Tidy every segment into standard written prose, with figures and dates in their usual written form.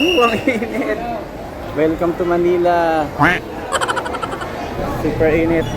Ang init. Welcome to Manila. Super init.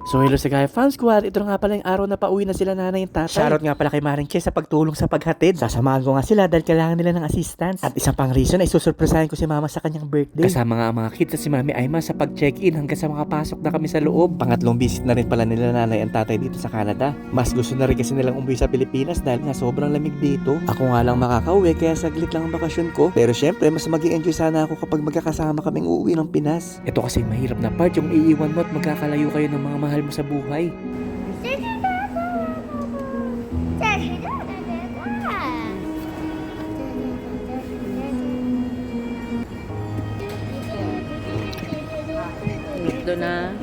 So hello sa Guy Fan Squad, ito nga pala yung araw na pauwi na sila nanay yung tatay. Shoutout nga pala kay Maring Che sa pagtulong sa paghatid. Sasamahan ko nga sila dahil kailangan nila ng assistance. At isang pang reason ay susurpresahin ko si mama sa kanyang birthday. Kasama nga ang mga kids at si Mami Aima sa pag-check-in hanggang sa makapasok na kami sa loob. Pangatlong visit na rin pala nila nanay ang tatay dito sa Canada. Mas gusto na rin kasi nilang umuwi sa Pilipinas dahil nga sobrang lamig dito. Ako nga lang makakauwi kaya saglit lang ang bakasyon ko. Pero syempre mas mag-i-enjoy sana ako kapag magkakasama kaming uuwi ng Pinas. Ito kasi mahirap na part yung iiwan mo at magkakalayo kayo ng mga mahal mo sa buhay. Ito na.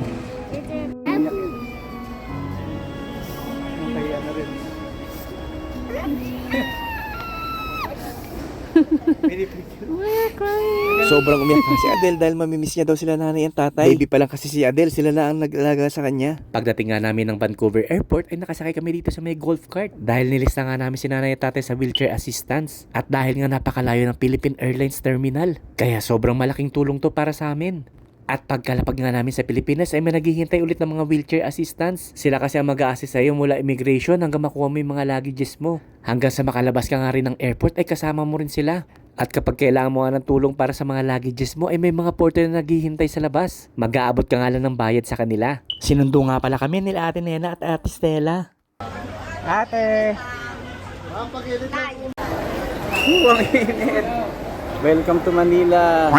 Kaya na rin. Sobrang umiyak na si Adele dahil mamimiss niya daw sila nanay at tatay. Baby pa lang kasi si Adele, sila na ang nag-alaga sa kanya. Pagdating nga namin ng Vancouver Airport ay nakasakay kami dito sa may golf cart dahil nilista nga namin si nanay at tatay sa wheelchair assistance at dahil nga napakalayo ng Philippine Airlines Terminal. Kaya sobrang malaking tulong to para sa amin. At pagkalapag nga namin sa Pilipinas ay may naghihintay ulit ng mga wheelchair assistance. Sila kasi ang mag-a-assist sa'yo mula immigration hanggang makuha mo yung mga luggages mo. Hanggang sa makalabas ka nga rin ng airport ay kasama mo rin sila. At kapag kailangan mo nga ng tulong para sa mga luggages mo ay may mga porter na naghihintay sa labas. Mag-aabot ka nga lang ng bayad sa kanila. Sinundo nga pala kami nila Ate Nena at Ate Stella. Ate! Ang init! Welcome to Manila!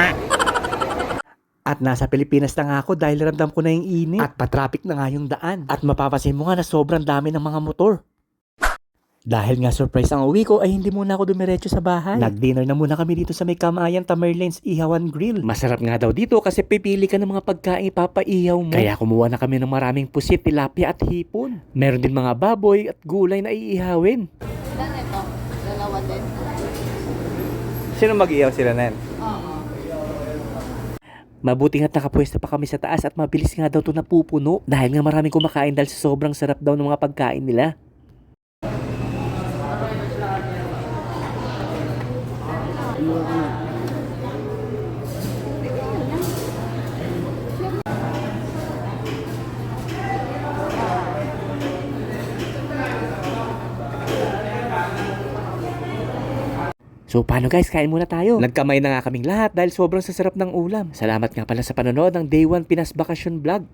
At nasa Pilipinas na nga ako dahil ramdam ko na yung init. At patraffic na nga yung daan. At mapapasin mo nga na sobrang dami ng mga motor. Dahil nga surprise ang uwi ko ay hindi muna ako dumiretso sa bahay. Nag-dinner na muna kami dito sa may Kamayan Tamerlane's Ihawan Grill. Masarap nga daw dito kasi pipili ka ng mga pagkain ipapaihaw mo. Kaya kumuha na kami ng maraming pusit, tilapia at hipon. Meron din mga baboy at gulay na iihawin. Ilan ito? Dalawa din. Sino mag-ihaw sila nen? Oo. Mabuti nga't nakapwesto pa kami sa taas at mabilis nga daw ito napupuno dahil nga maraming kumakain dahil sa sobrang sarap daw ng mga pagkain nila. So paano guys, kain muna tayo. Nagkamay na nga kaming lahat dahil sobrang sasarap ng ulam. Salamat nga pala sa panonood ng Day 1 Pinas Bakasyon Vlog.